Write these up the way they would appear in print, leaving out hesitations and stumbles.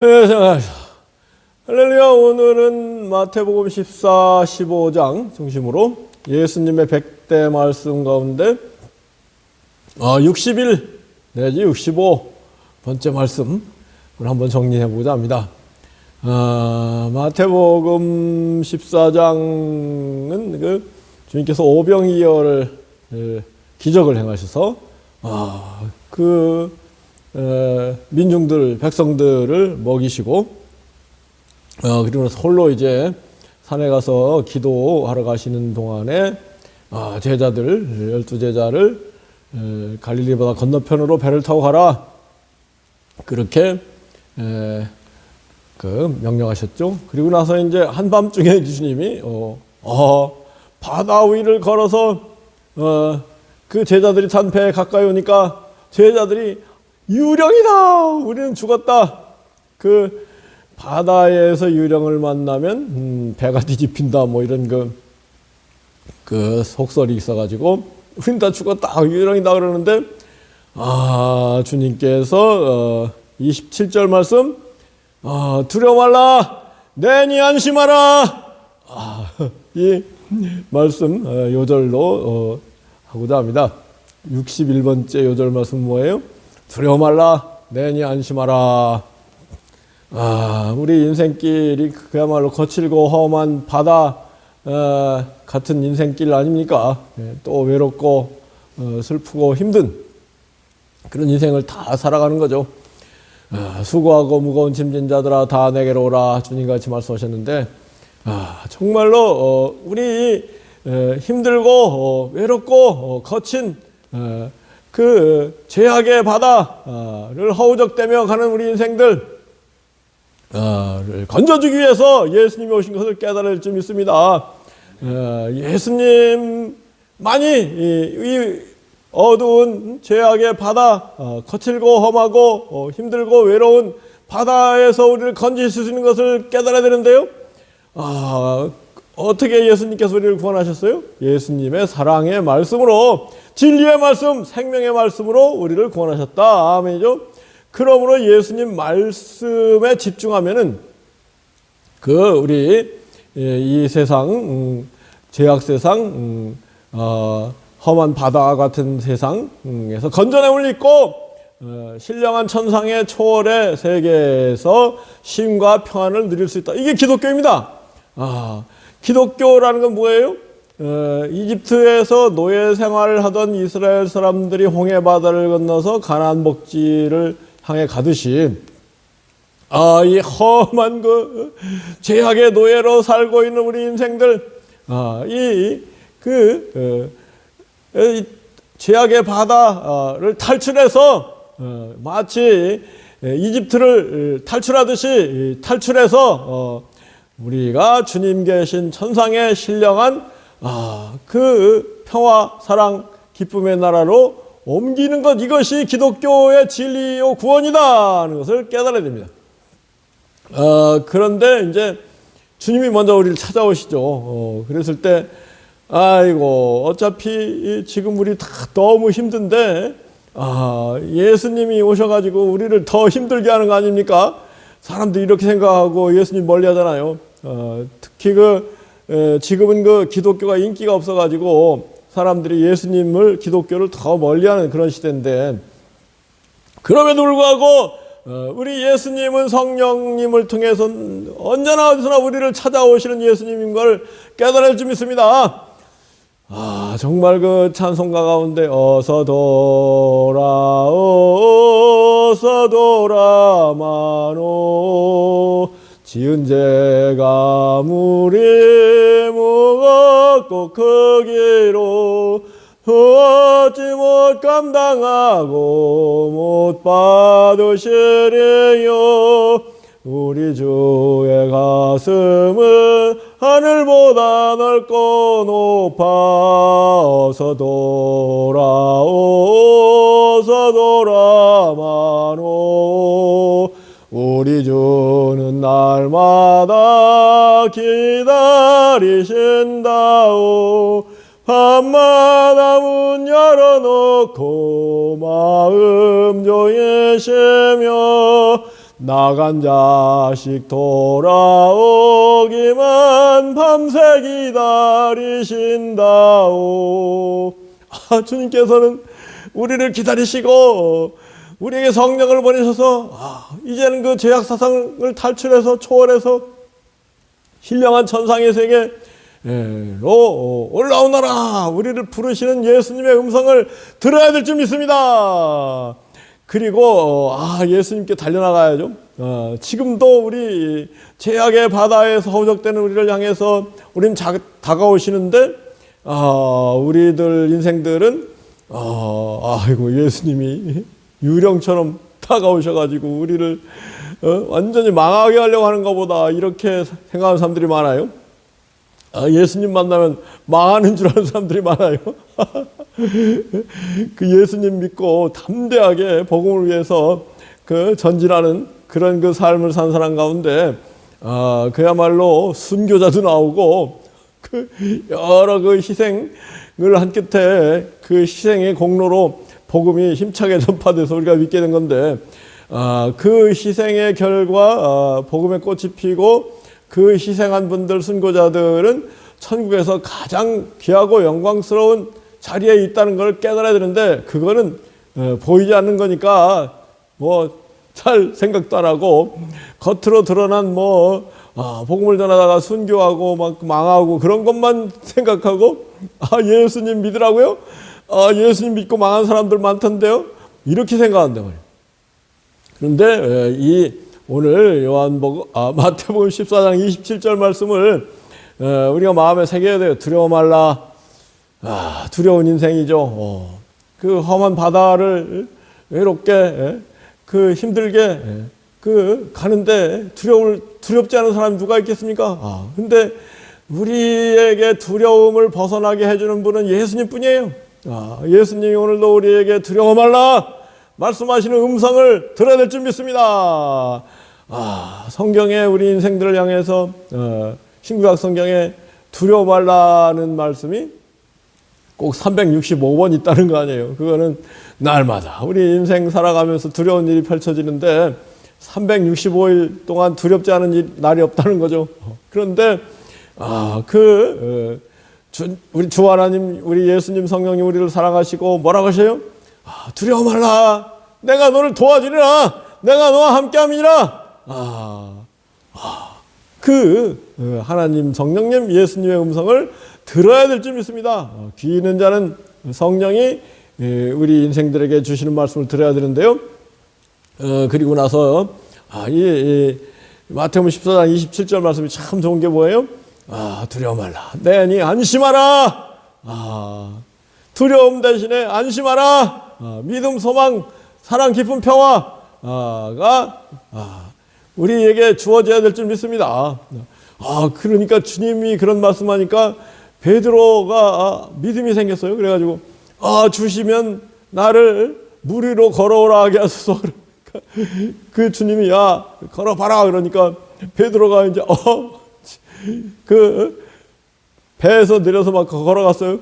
네, 할렐루야. 오늘은 마태복음 14, 15장 중심으로 예수님의 100대 말씀 가운데 60일 내지 65번째 말씀을 한번 정리해보자 합니다. 마태복음 14장은 주님께서 오병이어를 기적을 행하셔서 민중들, 백성들을 먹이시고, 그리고 홀로 이제 산에 가서 기도하러 가시는 동안에, 제자들, 12제자를 갈릴리 바다 건너편으로 배를 타고 가라. 그렇게, 명령하셨죠. 그리고 나서 이제 한밤중에 주님이, 바다 위를 걸어서, 그 제자들이 탄 배에 가까이 오니까 제자들이 유령이다! 우리는 죽었다! 그 바다에서 유령을 만나면 배가 뒤집힌다 뭐 이런 그 속설이 있어가지고 우린 다 죽었다! 유령이다! 그러는데 주님께서 27절 말씀 두려워 말라! 내니 안심하라! 이 말씀 요절로 하고자 합니다. 61번째 요절 말씀 뭐예요? 두려워 말라, 내니 안심하라. 우리 인생길이 그야말로 거칠고 험한 바다 같은 인생길 아닙니까? 또 외롭고 슬프고 힘든 그런 인생을 다 살아가는 거죠. 수고하고 무거운 짐진 자들아 다 내게로 오라. 주님같이 말씀하셨는데 정말로 우리 힘들고 외롭고 거친 그 죄악의 바다를 허우적대며 가는 우리 인생들을 건져주기 위해서 예수님이 오신 것을 깨달아야 할 줄 믿습니다. 예수님만이 이 어두운 죄악의 바다, 거칠고 험하고 힘들고 외로운 바다에서 우리를 건지실 수 있는 것을 깨달아야 되는데요. 어떻게 예수님께서 우리를 구원하셨어요? 예수님의 사랑의 말씀으로, 진리의 말씀, 생명의 말씀으로 우리를 구원하셨다. 아멘이죠. 그러므로 예수님 말씀에 집중하면은 우리 이 세상, 죄악 세상, 험한 바다 같은 세상에서 건져내올 있고 신령한 천상의 초월의 세계에서 쉼과 평안을 누릴 수 있다. 이게 기독교입니다. 기독교라는 건 뭐예요? 이집트에서 노예 생활을 하던 이스라엘 사람들이 홍해 바다를 건너서 가나안 복지를 향해 가듯이 이 험한 죄악의 노예로 살고 있는 우리 인생들 이 죄악의 바다를 탈출해서 마치 이집트를 탈출하듯이 탈출해서 우리가 주님 계신 천상의 신령한 그 평화, 사랑, 기쁨의 나라로 옮기는 것, 이것이 기독교의 진리요 구원이다 하는 것을 깨달아야 됩니다. 그런데 이제 주님이 먼저 우리를 찾아오시죠. 그랬을 때 어차피 지금 우리 다 너무 힘든데 예수님이 오셔가지고 우리를 더 힘들게 하는 거 아닙니까? 사람들이 이렇게 생각하고 예수님 멀리 하잖아요. 특히 지금은 기독교가 인기가 없어가지고 사람들이 예수님을, 기독교를 더 멀리하는 그런 시대인데, 그럼에도 불구하고 우리 예수님은 성령님을 통해서 언제나 어디서나 우리를 찾아오시는 예수님인 걸 깨달을 줄 믿습니다. 정말 그 찬송가 가운데 어서 돌아마노 지은 죄가 무리 무겁고 크기로 어찌 못 감당하고 못 받으시리요. 우리 주의 가슴은 하늘보다 넓고 높아 어서 돌아마노. 우리 주는 날마다 기다리신다오. 밤마다 문 열어놓고 마음 조이시며 나간 자식 돌아오기만 밤새 기다리신다오. 주님께서는 우리를 기다리시고 우리에게 성령을 보내셔서 이제는 그 죄악 사상을 탈출해서 초월해서 신령한 천상의 세계로 올라오너라 우리를 부르시는 예수님의 음성을 들어야 될 줄 믿습니다. 그리고 예수님께 달려나가야죠. 지금도 우리 죄악의 바다에서 허우적대는 우리를 향해서 우리는 다가오시는데 우리들 인생들은 아이고 예수님이 유령처럼 다가오셔가지고 우리를 완전히 망하게 하려고 하는 것보다 이렇게 생각하는 사람들이 많아요. 예수님 만나면 망하는 줄 아는 사람들이 많아요. 그 예수님 믿고 담대하게 복음을 위해서 그 전진하는 그런 그 삶을 산 사람 가운데 그야말로 순교자도 나오고 그 여러 그 희생을 한 끝에 그 희생의 공로로 복음이 힘차게 전파돼서 우리가 믿게 된 건데 그 희생의 결과 복음의 꽃이 피고 그 희생한 분들 순교자들은 천국에서 가장 귀하고 영광스러운 자리에 있다는 걸 깨달아야 되는데 그거는 보이지 않는 거니까 뭐 잘 생각도 안 하고 겉으로 드러난 복음을 전하다가 순교하고 막 망하고 그런 것만 생각하고 예수님 믿으라고요? 예수님 믿고 망한 사람들 많던데요? 이렇게 생각한단 말이에요. 그런데 이 오늘 마태복음 14장 27절 말씀을 우리가 마음에 새겨야 돼요. 두려워 말라. 두려운 인생이죠. 그 험한 바다를 외롭게 힘들게 가는데 두렵지 않은 사람이 누가 있겠습니까? 근데 우리에게 두려움을 벗어나게 해주는 분은 예수님 뿐이에요. 예수님이 오늘도 우리에게 두려워 말라 말씀하시는 음성을 들어야 될 줄 믿습니다. 성경에 우리 인생들을 향해서 신구약 성경에 두려워 말라는 말씀이 꼭 365번 있다는 거 아니에요. 그거는 날마다 우리 인생 살아가면서 두려운 일이 펼쳐지는데 365일 동안 두렵지 않은 날이 없다는 거죠. 그런데 우리 주 하나님, 우리 예수님 성령님 우리를 사랑하시고 뭐라고 하셔요? 두려워 말라. 내가 너를 도와주리라. 내가 너와 함께함이니라. 하나님 성령님 예수님의 음성을 들어야 될 줄 믿습니다. 귀 있는 자는 성령이 우리 인생들에게 주시는 말씀을 들어야 되는데요. 그리고 나서 마태복음 14장 27절 말씀이 참 좋은 게 뭐예요? 두려워 말라. 내니 안심하라. 두려움 대신에 안심하라. 믿음, 소망, 사랑, 기쁨, 평화가 우리에게 주어져야 될 줄 믿습니다. 그러니까 주님이 그런 말씀하니까 베드로가 믿음이 생겼어요. 그래가지고 주시면 나를 물 위로 걸어오라 하게 하소서. 그러니까 그 주님이 걸어봐라 그러니까 베드로가 이제 그 배에서 내려서 막 걸어갔어요.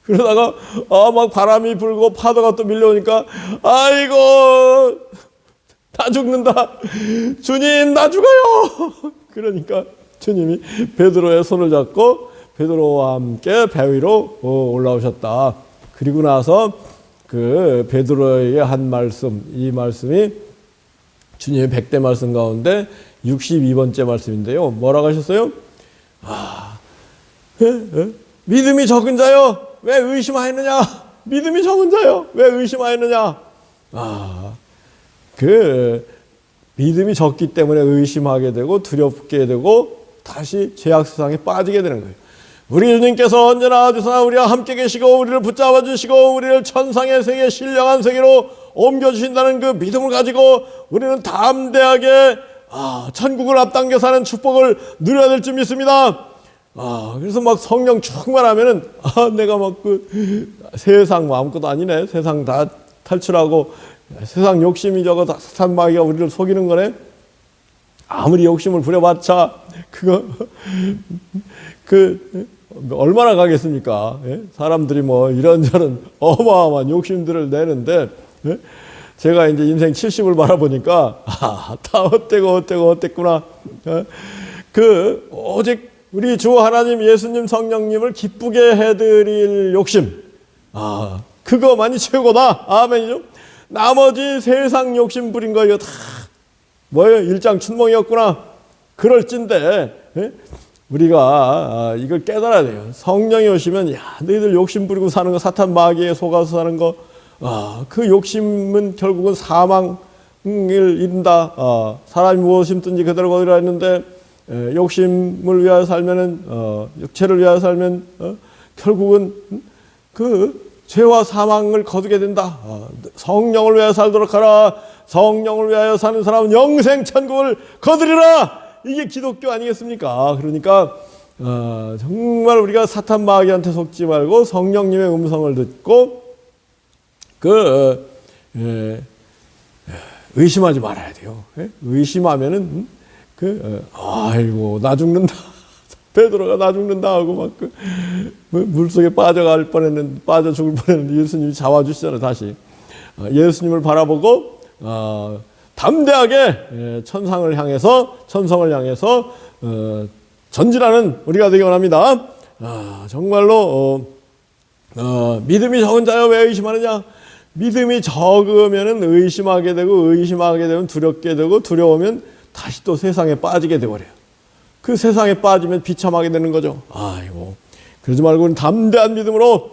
그러다가 막 바람이 불고 파도가 또 밀려오니까 아이고 다 죽는다. 주님 나 죽어요. 그러니까 주님이 베드로의 손을 잡고 베드로와 함께 배 위로 올라오셨다. 그리고 나서 그 베드로에게 한 말씀, 이 말씀이 주님의 100대 말씀 가운데 62번째 말씀인데요. 뭐라고 하셨어요? 믿음이 적은 자요, 왜 의심하였느냐? 믿음이 적은 자요, 왜 의심하였느냐? 믿음이 적기 때문에 의심하게 되고 두렵게 되고 다시 죄악 세상에 빠지게 되는 거예요. 우리 주님께서 언제나 어디서나 우리와 함께 계시고 우리를 붙잡아 주시고 우리를 천상의 세계, 신령한 세계로 옮겨주신다는 그 믿음을 가지고 우리는 담대하게 천국을 앞당겨 사는 축복을 누려야 될 줄 믿습니다. 그래서 막 성령 충만하면은 내가 막 세상 아무것도 아니네, 세상 다 탈출하고 세상 욕심이 저거 사탄마귀가 우리를 속이는 거네. 아무리 욕심을 부려봤자 얼마나 가겠습니까? 예? 사람들이 뭐 이런저런 어마어마한 욕심들을 내는데 제가 이제 인생 70을 바라보니까 다 어땠구나. 오직 우리 주 하나님 예수님 성령님을 기쁘게 해드릴 욕심, 그거만이 최고다. 아멘이죠. 나머지 세상 욕심 부린 거 이거 다 뭐예요? 일장춘몽이었구나. 그럴진데 우리가 이걸 깨달아야 돼요. 성령이 오시면 너희들 욕심 부리고 사는 거, 사탄 마귀에 속아서 사는 거, 그 욕심은 결국은 사망을 이룬다. 사람이 무엇을 심든지 그대로 거두라 했는데 욕심을 위하여 살면은 육체를 위하여 살면 결국은 그 죄와 사망을 거두게 된다. 성령을 위하여 살도록 하라. 성령을 위하여 사는 사람은 영생 천국을 거두리라. 이게 기독교 아니겠습니까? 그러니까 정말 우리가 사탄 마귀한테 속지 말고 성령님의 음성을 듣고 의심하지 말아야 돼요. 의심하면은 아이고 나 죽는다. 베드로가 나 죽는다 하고 막 물속에 빠져 죽을 뻔했는데 예수님이 잡아주시잖아요. 다시 예수님을 바라보고 담대하게 천성을 향해서 전진하는 우리가 되기 원합니다. 정말로 믿음이 적은 자여 왜 의심하느냐? 믿음이 적으면 의심하게 되고, 의심하게 되면 두렵게 되고, 두려우면 다시 또 세상에 빠지게 되어버려요. 그 세상에 빠지면 비참하게 되는 거죠. 아이고, 그러지 말고 담대한 믿음으로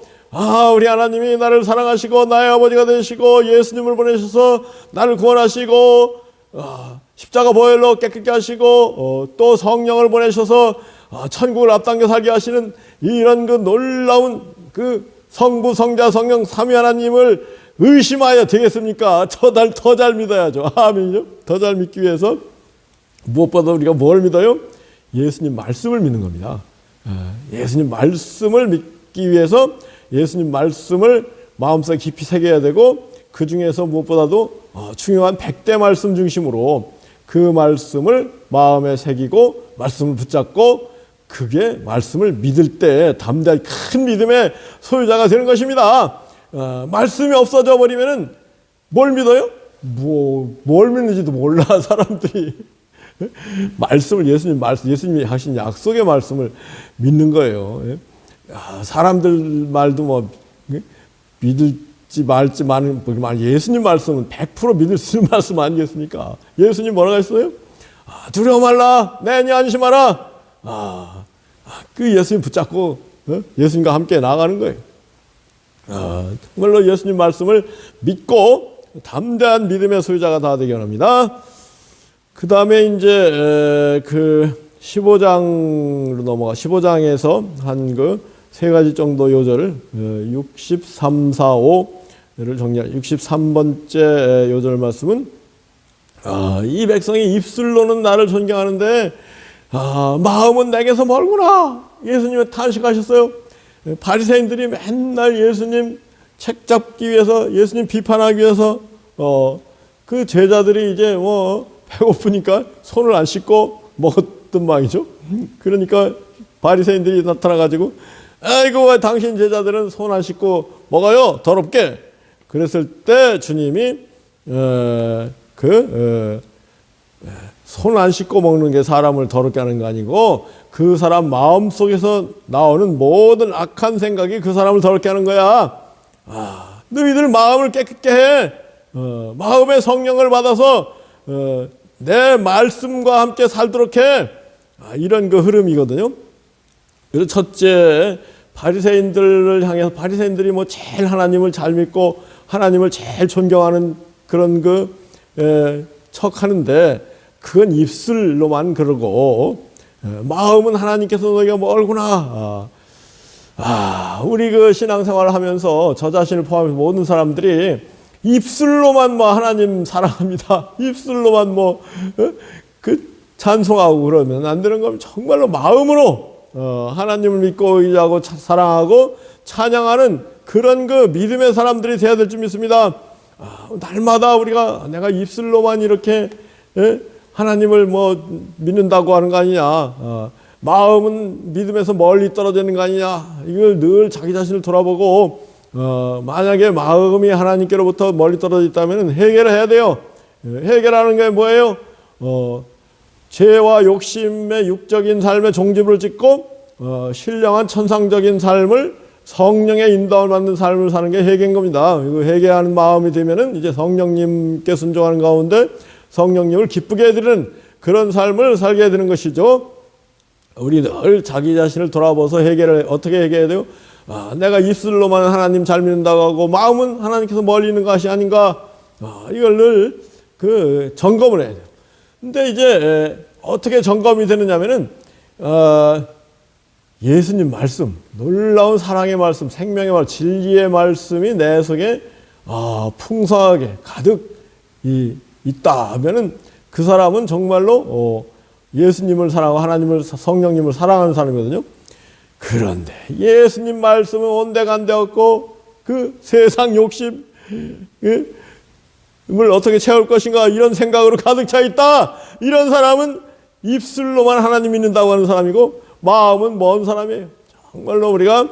우리 하나님이 나를 사랑하시고 나의 아버지가 되시고 예수님을 보내셔서 나를 구원하시고 십자가 보혈로 깨끗게 하시고 또 성령을 보내셔서 천국을 앞당겨 살게 하시는 이런 그 놀라운 그 성부 성자 성령 삼위 하나님을 의심하여 되겠습니까? 더 잘 믿어야죠. 아멘이죠. 더 잘 믿기 위해서 무엇보다 우리가 뭘 믿어요? 예수님 말씀을 믿는 겁니다. 예수님 말씀을 믿기 위해서 예수님 말씀을 마음속에 깊이 새겨야 되고, 그 중에서 무엇보다도 중요한 100대 말씀 중심으로 그 말씀을 마음에 새기고 말씀을 붙잡고 그게 말씀을 믿을 때 담대한 큰 믿음의 소유자가 되는 것입니다. 말씀이 없어져 버리면은 뭘 믿어요? 뭘 믿는지도 몰라 사람들이. 말씀을 예수님이 하신 약속의 말씀을 믿는 거예요. 사람들 말도 뭐 믿을지 말지 많은 예수님 말씀은 100% 믿을 수 있는 말씀 아니겠습니까? 예수님 뭐라고 했어요? 두려워 말라, 내니 안심하라. 그 예수님 붙잡고 예수님과 함께 나아가는 거예요. 정말로 예수님 말씀을 믿고 담대한 믿음의 소유자가 다 되기 원합니다. 그 다음에 이제 그 15장으로 넘어가 15장에서 한 그 세 가지 정도 요절을 63, 4, 5를 정리할 63번째 요절 말씀은 이 백성이 입술로는 나를 존경하는데 마음은 내게서 멀구나. 예수님이 탄식하셨어요. 바리새인들이 맨날 예수님 책 잡기 위해서 예수님 비판하기 위해서 그 제자들이 이제 배고프니까 손을 안 씻고 먹었던 모양이죠. 그러니까 바리새인들이 나타나가지고 아이고 왜 당신 제자들은 손 안 씻고 먹어요 더럽게. 그랬을 때 주님이 손 안 씻고 먹는 게 사람을 더럽게 하는 거 아니고 그 사람 마음속에서 나오는 모든 악한 생각이 그 사람을 더럽게 하는 거야. 너희들 마음을 깨끗게 해. 마음의 성령을 받아서 내 말씀과 함께 살도록 해. 이런 그 흐름이거든요. 그래서 첫째, 바리새인들을 향해서 바리새인들이 뭐 제일 하나님을 잘 믿고 하나님을 제일 존경하는 그런 척 하는데 그건 입술로만 그러고 마음은 하나님께서 너희가 멀구나. 우리 그 신앙생활을 하면서 저 자신을 포함해서 모든 사람들이 입술로만 하나님 사랑합니다. 입술로만 찬송하고 그러면 안 되는 겁니다. 정말로 마음으로 하나님을 믿고 의지하고 사랑하고 찬양하는 그런 그 믿음의 사람들이 되어야 될 줄 믿습니다. 날마다 내가 입술로만 이렇게 하나님을 믿는다고 하는 거 아니냐. 마음은 믿음에서 멀리 떨어지는 거 아니냐. 이걸 늘 자기 자신을 돌아보고 만약에 마음이 하나님께로부터 멀리 떨어져 있다면 해결을 해야 돼요. 해결하는 게 뭐예요? 죄와 욕심의 육적인 삶에 종지부를 찍고 신령한 천상적인 삶을 성령의 인도를 받는 삶을 사는 게 회개인 겁니다. 이거 회개하는 마음이 되면은 이제 성령님께 순종하는 가운데 성령님을 기쁘게 해드리는 그런 삶을 살게 되는 것이죠. 우리 늘 자기 자신을 돌아보서 회개를 어떻게 회개해야 돼요? 내가 입술로만 하나님 잘 믿는다고 하고 마음은 하나님께서 멀리 있는 것이 아닌가? 이걸 늘 점검을 해야 돼요. 근데 이제 어떻게 점검이 되느냐면은 예수님 말씀, 놀라운 사랑의 말씀, 생명의 말씀, 진리의 말씀이 내 속에 풍성하게 가득 있다 하면은 그 사람은 정말로 예수님을 사랑하고 하나님을 성령님을 사랑하는 사람이거든요. 그런데 예수님 말씀은 온데간데 없고 그 세상 욕심 을 어떻게 채울 것인가 이런 생각으로 가득 차 있다. 이런 사람은 입술로만 하나님 믿는다고 하는 사람이고 마음은 먼 사람이에요. 정말로 우리가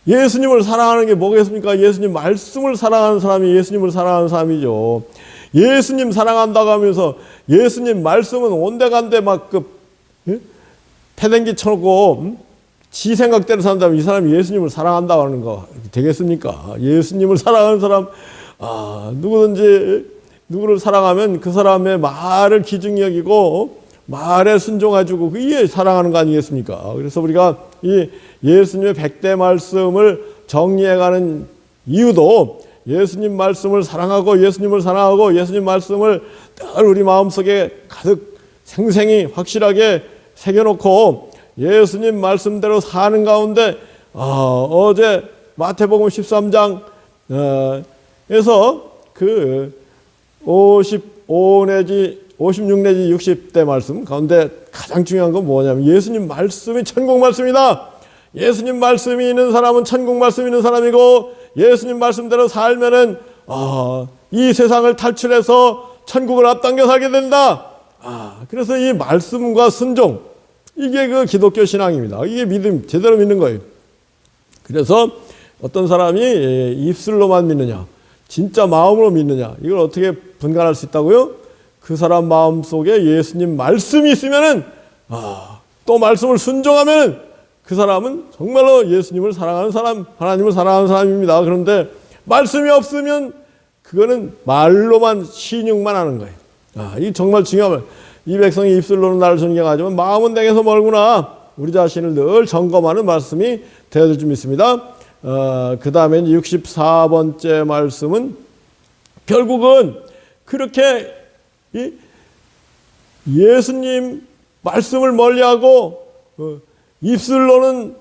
예수님을 사랑하는 게 뭐겠습니까? 예수님 말씀을 사랑하는 사람이 예수님을 사랑하는 사람이죠. 예수님 사랑한다고 하면서 예수님 말씀은 온데간데 막 패댕기 쳐놓고 지 생각대로 산다면 이 사람이 예수님을 사랑한다고 하는 거 되겠습니까? 예수님을 사랑하는 사람 누구든지 누구를 사랑하면 그 사람의 말을 기중히 여기고 말에 순종해주고 그게 사랑하는 거 아니겠습니까? 그래서 우리가 이 예수님의 100대 말씀을 정리해가는 이유도 예수님 말씀을 사랑하고 예수님을 사랑하고 예수님 말씀을 늘 우리 마음속에 가득 생생히 확실하게 새겨놓고 예수님 말씀대로 사는 가운데 어제 마태복음 13장 에서 55 내지 56 내지 60대 말씀 가운데 가장 중요한 건 뭐냐면 예수님 말씀이 천국 말씀이다. 예수님 말씀이 있는 사람은 천국 말씀이 있는 사람이고 예수님 말씀대로 살면은 이 세상을 탈출해서 천국을 앞당겨 살게 된다. 그래서 이 말씀과 순종 이게 그 기독교 신앙입니다. 이게 믿음 제대로 믿는 거예요. 그래서 어떤 사람이 입술로만 믿느냐 진짜 마음으로 믿느냐 이걸 어떻게 분간할 수 있다고요? 그 사람 마음 속에 예수님 말씀이 있으면은 또 말씀을 순종하면은 그 사람은 정말로 예수님을 사랑하는 사람, 하나님을 사랑하는 사람입니다. 그런데 말씀이 없으면 그거는 말로만 신용만 하는 거예요. 이 정말 중요한 말. 이 백성이 입술로는 나를 존경하지만 마음은 내게서 멀구나. 우리 자신을 늘 점검하는 말씀이 되어질 줄 믿습니다. 그 다음에 64번째 말씀은 결국은 그렇게 예수님 말씀을 멀리하고 입술로는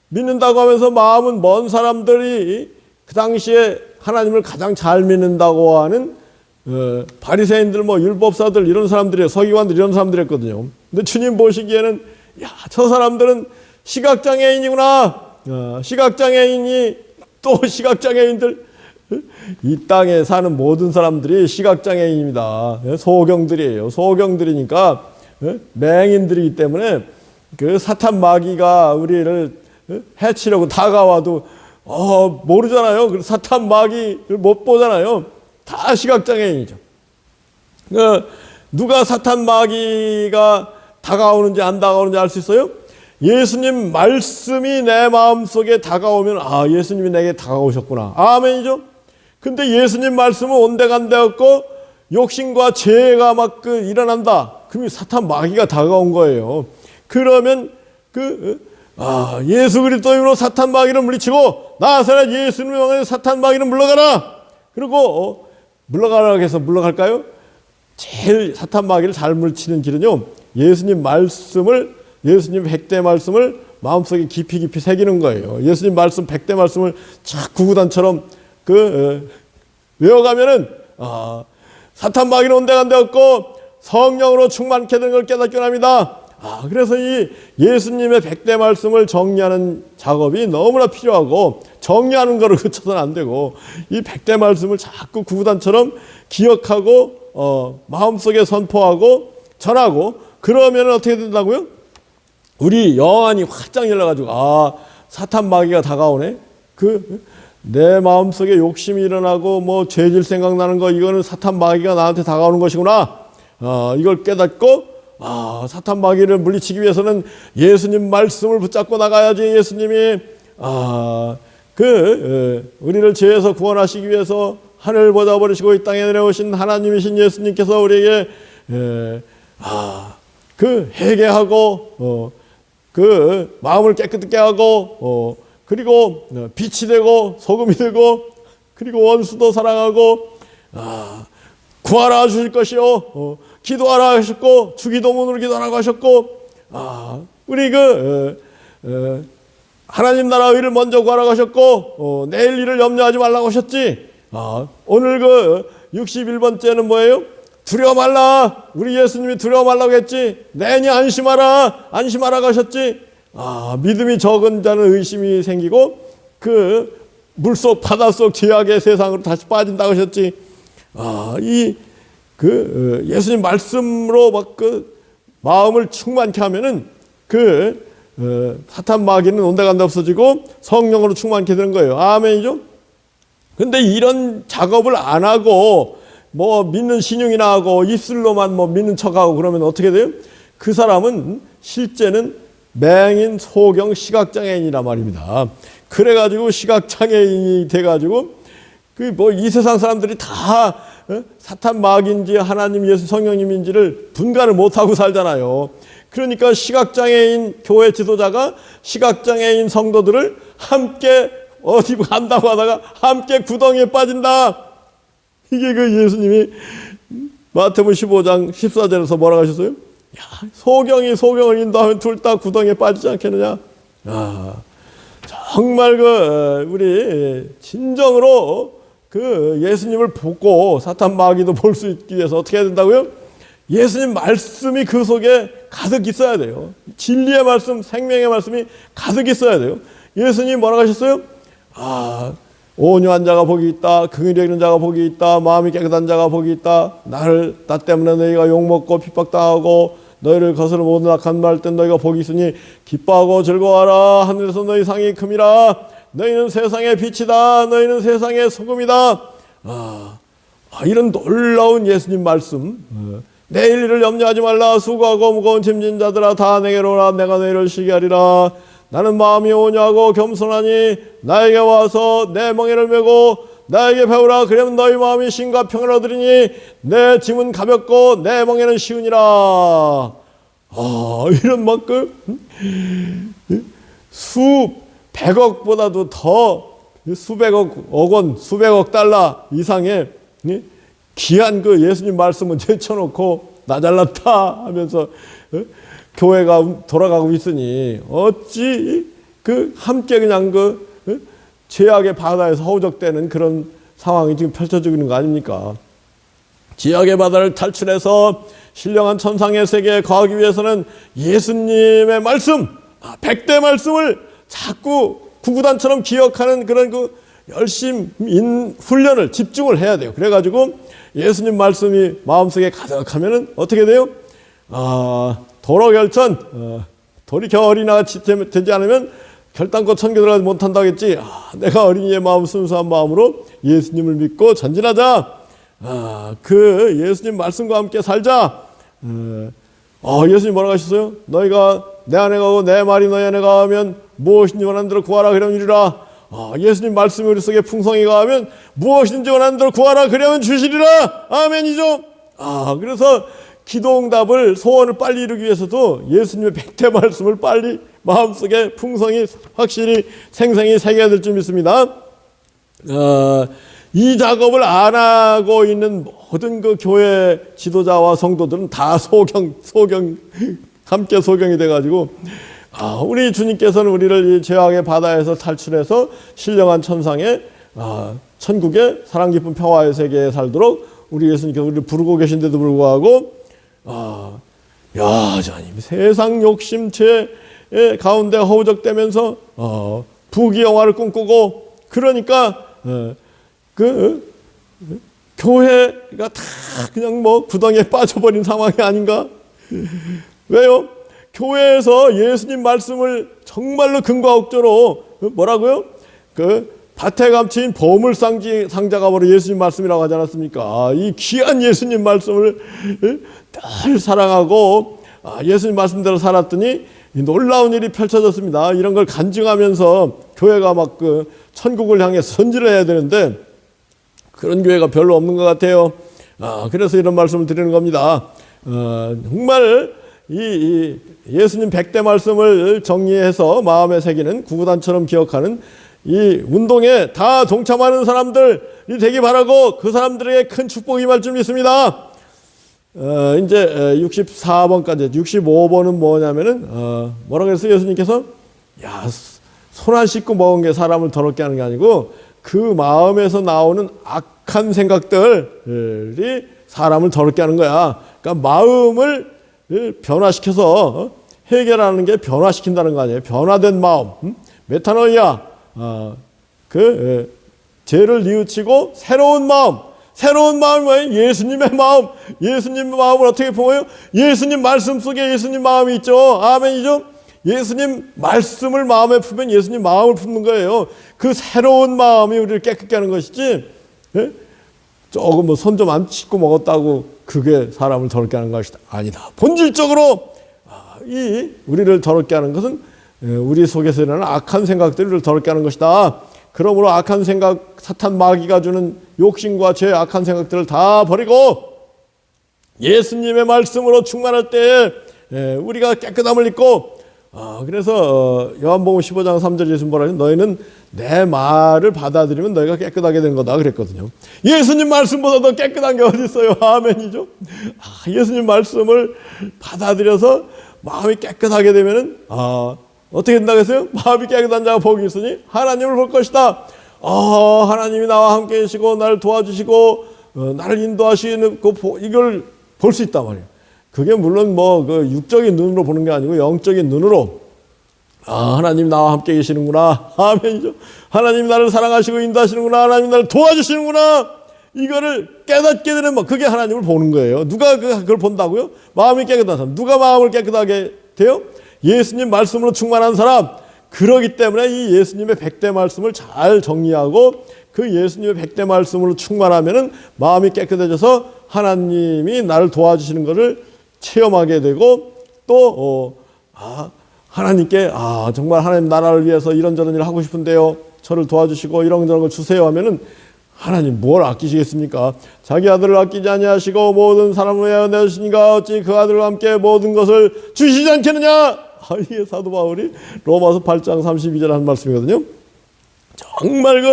믿는다고 하면서 마음은 먼 사람들이 그 당시에 하나님을 가장 잘 믿는다고 하는 바리새인들, 율법사들 이런 사람들이 서기관들 이런 사람들이었거든요. 근데 주님 보시기에는 저 사람들은 시각장애인이구나. 시각장애인이 또 시각장애인들 이 땅에 사는 모든 사람들이 시각장애인입니다. 소경들이에요. 소경들이니까 맹인들이기 때문에 그 사탄 마귀가 우리를 해치려고 다가와도 모르잖아요. 그 사탄 마귀를 못 보잖아요. 다 시각장애인이죠. 누가 사탄 마귀가 다가오는지 안 다가오는지 알 수 있어요? 예수님 말씀이 내 마음속에 다가오면 예수님이 내게 다가오셨구나. 아멘이죠. 근데 예수님 말씀은 온데간데 없고 욕심과 죄가 막 일어난다. 그러면 사탄 마귀가 다가온 거예요. 그러면 예수 그리스도 이름으로 사탄 마귀를 물리치고 나사렛 예수님의 명에 사탄 마귀를 물러가라. 그리고 물러가라고 해서 물러갈까요? 제일 사탄 마귀를 잘 물리치는 길은요. 예수님 말씀을 예수님 100대 말씀을 마음속에 깊이 새기는 거예요. 예수님 말씀 100대 말씀을 착 구구단처럼 외워가면은 사탄 마귀는 온데간데 없고 성령으로 충만케 되는 걸 깨닫게 합니다. 그래서 이 예수님의 100대 말씀을 정리하는 작업이 너무나 필요하고 정리하는 거를 그쳐서는 안 되고 이 100대 말씀을 자꾸 구구단처럼 기억하고 마음속에 선포하고 전하고 그러면 어떻게 된다고요? 우리 영안이 활짝 열려가지고 사탄 마귀가 다가오네. 내 마음속에 욕심이 일어나고 뭐 죄질 생각나는 거, 이거는 사탄 마귀가 나한테 다가오는 것이구나. 이걸 깨닫고 사탄 마귀를 물리치기 위해서는 예수님 말씀을 붙잡고 나가야지. 예수님이 우리를 죄에서 구원하시기 위해서 하늘을 보다 버리시고 이 땅에 내려오신 하나님이신 예수님께서 우리에게 회개하고 마음을 깨끗하게 하고 그리고 빛이 되고 소금이 되고 그리고 원수도 사랑하고 구하라 주실 것이요 기도하라 하셨고 주기도문으로 기도하라고 하셨고 우리 하나님 나라 의를 먼저 구하라고 하셨고 내일 일을 염려하지 말라고 하셨지. 오늘 61번째는 뭐예요? 두려워 말라. 우리 예수님이 두려워 말라고 했지. 내니 안심하라고 하셨지. 믿음이 적은 자는 의심이 생기고 물속 바닷속 죄악의 세상으로 다시 빠진다고 하셨지. 예수님 말씀으로 마음을 충만케 하면은 사탄 마귀는 온데간데 없어지고 성령으로 충만케 되는 거예요. 아멘이죠? 근데 이런 작업을 안 하고 뭐 믿는 신용이나 하고 입술로만 뭐 믿는 척하고 그러면 어떻게 돼요? 그 사람은 실제는 맹인, 소경, 시각장애인이란 말입니다. 그래가지고 시각장애인이 돼가지고 이 세상 사람들이 다 사탄 마귀인지 하나님 예수 성령님인지를 분간을 못하고 살잖아요. 그러니까 시각장애인 교회 지도자가 시각장애인 성도들을 함께 어디 간다고 하다가 함께 구덩이에 빠진다. 이게 예수님이 마태복음 15장 14절에서 뭐라고 하셨어요? 소경이 소경을 인도하면 둘 다 구덩이에 빠지지 않겠느냐. 정말 우리 진정으로 예수님을 보고 사탄 마귀도 볼 수 있기 위해서 어떻게 해야 된다고요? 예수님 말씀이 그 속에 가득 있어야 돼요. 진리의 말씀, 생명의 말씀이 가득 있어야 돼요. 예수님이 뭐라고 하셨어요? 온유한 자가 복이 있다. 긍휼히 여기는 자가 복이 있다. 마음이 깨끗한 자가 복이 있다. 나 때문에 너희가 욕먹고 핍박당하고 너희를 거스르 모든 악한 말 땐 너희가 복이 있으니 기뻐하고 즐거워하라. 하늘에서 너희 상이 큼이라. 너희는 세상의 빛이다. 너희는 세상의 소금이다. 이런 놀라운 예수님 말씀. 내일 일을 염려하지 말라. 수고하고 무거운 짐진 자들아 다 내게로 오라. 내가 너희를 쉬게 하리라. 나는 마음이 온유하고 겸손하니 나에게 와서 내 멍에를 메고 나에게 배우라. 그러면 너희 마음이 쉼과 평안을 얻으리니 내 짐은 가볍고 내 멍에는 쉬우니라. 이런 수백억보다도 더 수백억 원, 수백억 달러 이상의 귀한 예수님 말씀을 제쳐놓고 나 잘났다 하면서 교회가 돌아가고 있으니 어찌 함께 그냥 죄악의 바다에서 허우적대는 그런 상황이 지금 펼쳐지고 있는 거 아닙니까? 죄악의 바다를 탈출해서 신령한 천상의 세계에 거하기 위해서는 예수님의 말씀, 100대 말씀을 자꾸 구구단처럼 기억하는 그런 열심 훈련을 집중을 해야 돼요. 그래가지고 예수님 말씀이 마음속에 가득하면은 어떻게 돼요? 도로 결천, 돌이켜 어린아이같이 되지 않으면 결단코 천국 들어가지 못한다고 했지. 내가 어린이의 마음, 순수한 마음으로 예수님을 믿고 전진하자. 예수님 말씀과 함께 살자. 예수님 뭐라고 하셨어요? 너희가 내 안에 가고 내 말이 너희 안에 가면 무엇인지 원하는 대로 구하라 그러면 이르라. 예수님 말씀이 우리 속에 풍성히 가면 무엇인지 원하는 대로 구하라 그러면 주시리라. 아멘이죠. 그래서 기도응답을 소원을 빨리 이루기 위해서도 예수님의 100대 말씀을 빨리 마음속에 풍성히 확실히 생생히 새겨야 될 줄 믿습니다. 이 작업을 안 하고 있는 모든 교회 지도자와 성도들은 다 함께 소경이 돼가지고 우리 주님께서는 우리를 이 죄악의 바다에서 탈출해서 신령한 천상의 천국의 사랑 깊은 평화의 세계에 살도록 우리 예수님께서 우리를 부르고 계신데도 불구하고 여전히 세상 욕심체 가운데 허우적대면서 부귀영화를 꿈꾸고 그러니까 교회가 다 그냥 구덩이에 빠져버린 상황이 아닌가? 왜요? 교회에서 예수님 말씀을 정말로 근과 억조로 뭐라고요? 그 밭에 감추인 보물 상자가 바로 예수님 말씀이라고 하지 않았습니까? 이 귀한 예수님 말씀을 늘 사랑하고 예수님 말씀대로 살았더니 놀라운 일이 펼쳐졌습니다. 이런 걸 간증하면서 교회가 막 그 천국을 향해 선지를 해야 되는데 그런 교회가 별로 없는 것 같아요. 그래서 이런 말씀을 드리는 겁니다. 정말 이 예수님 100대 말씀을 정리해서 마음에 새기는 구구단처럼 기억하는 이 운동에 다 동참하는 사람들이 되기 바라고 그 사람들에게 큰 축복이 임할 줄 믿습니다. 이제 64번까지 65번은 뭐냐면은 뭐라고 해서 예수님께서 손 안 씻고 먹은 게 사람을 더럽게 하는 게 아니고 그 마음에서 나오는 악한 생각들이 사람을 더럽게 하는 거야. 그러니까 마음을 변화시켜서 해결하는 게 변화시킨다는 거 아니에요. 변화된 마음, 메타노이아, 죄를 뉘우치고 새로운 마음이 뭐예요? 예수님의 마음. 예수님의 마음을 어떻게 품어요? 예수님 말씀 속에 예수님 마음이 있죠. 아멘이죠. 예수님 말씀을 마음에 품으면 예수님 마음을 품는 거예요. 그 새로운 마음이 우리를 깨끗게 하는 것이지, 조금 뭐 손 좀 안 씻고 먹었다고 그게 사람을 더럽게 하는 것이 아니다. 본질적으로 이 우리를 더럽게 하는 것은 우리 속에서 일어나는 악한 생각들이 우리를 더럽게 하는 것이다. 그러므로 악한 생각, 사탄 마귀가 주는 욕심과 죄, 악한 생각들을 다 버리고 예수님의 말씀으로 충만할 때에 우리가 깨끗함을 입고, 그래서 요한복음 15장 3절 예수님 뭐라 하냐? 너희는 내 말을 받아들이면 너희가 깨끗하게 되는 거다 그랬거든요. 예수님 말씀보다 더 깨끗한 게 어디 있어요? 아멘이죠. 예수님 말씀을 받아들여서 마음이 깨끗하게 되면은 어떻게 된다고 했어요? 마음이 깨끗한 자가 복이 있으니 하나님을 볼 것이다. 하나님이 나와 함께 계시고 나를 도와주시고 나를 인도하시는 이걸 볼 수 있단 말이에요. 그게 물론 뭐 그 육적인 눈으로 보는 게 아니고 영적인 눈으로 하나님 나와 함께 계시는구나. 아멘이죠. 하나님 나를 사랑하시고 인도하시는구나. 하나님 나를 도와주시는구나. 이거를 깨닫게 되는 그게 하나님을 보는 거예요. 누가 그걸 본다고요? 마음이 깨끗한 사람. 누가 마음을 깨끗하게 돼요? 예수님 말씀으로 충만한 사람. 그러기 때문에 이 예수님의 100대 말씀을 잘 정리하고 그 예수님의 100대 말씀으로 충만하면은 마음이 깨끗해져서 하나님이 나를 도와주시는 것을 체험하게 되고 또 하나님께 정말 하나님 나라를 위해서 이런저런 일을 하고 싶은데요. 저를 도와주시고 이런저런 걸 주세요 하면은 하나님 뭘 아끼시겠습니까? 자기 아들을 아끼지 아니하시고 모든 사람을 위하여 내주시니까 어찌 그 아들과 함께 모든 것을 주시지 않겠느냐? 이게 사도 바울이 로마서 8장 32절 한 말씀이거든요. 정말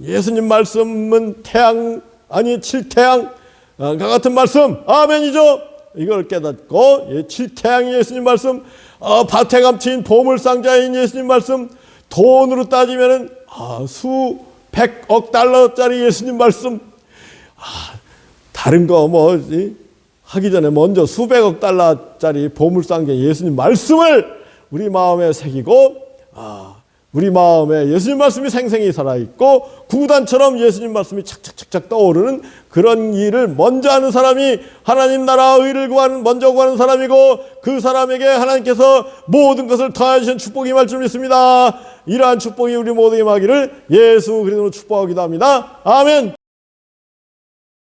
예수님 말씀은 태양 아니 칠태양과 같은 말씀. 아멘이죠. 이걸 깨닫고 칠태양이 예수님 말씀, 밭에 감추인 보물상자인 예수님 말씀, 돈으로 따지면은 수백억 달러짜리 예수님 말씀, 다른 거 하기 전에 먼저 수백억 달러짜리 보물상자 예수님 말씀을 우리 마음에 새기고, 우리 마음에 예수님 말씀이 생생히 살아있고 구구단처럼 예수님 말씀이 착착착착 떠오르는 그런 일을 먼저 하는 사람이 하나님 나라 의를 먼저 구하는 사람이고, 그 사람에게 하나님께서 모든 것을 더하여 주신 축복이 임할 줄 믿습니다. 이러한 축복이 우리 모두에게 임하기를 예수 그리스도로 축복하기도 합니다. 아멘.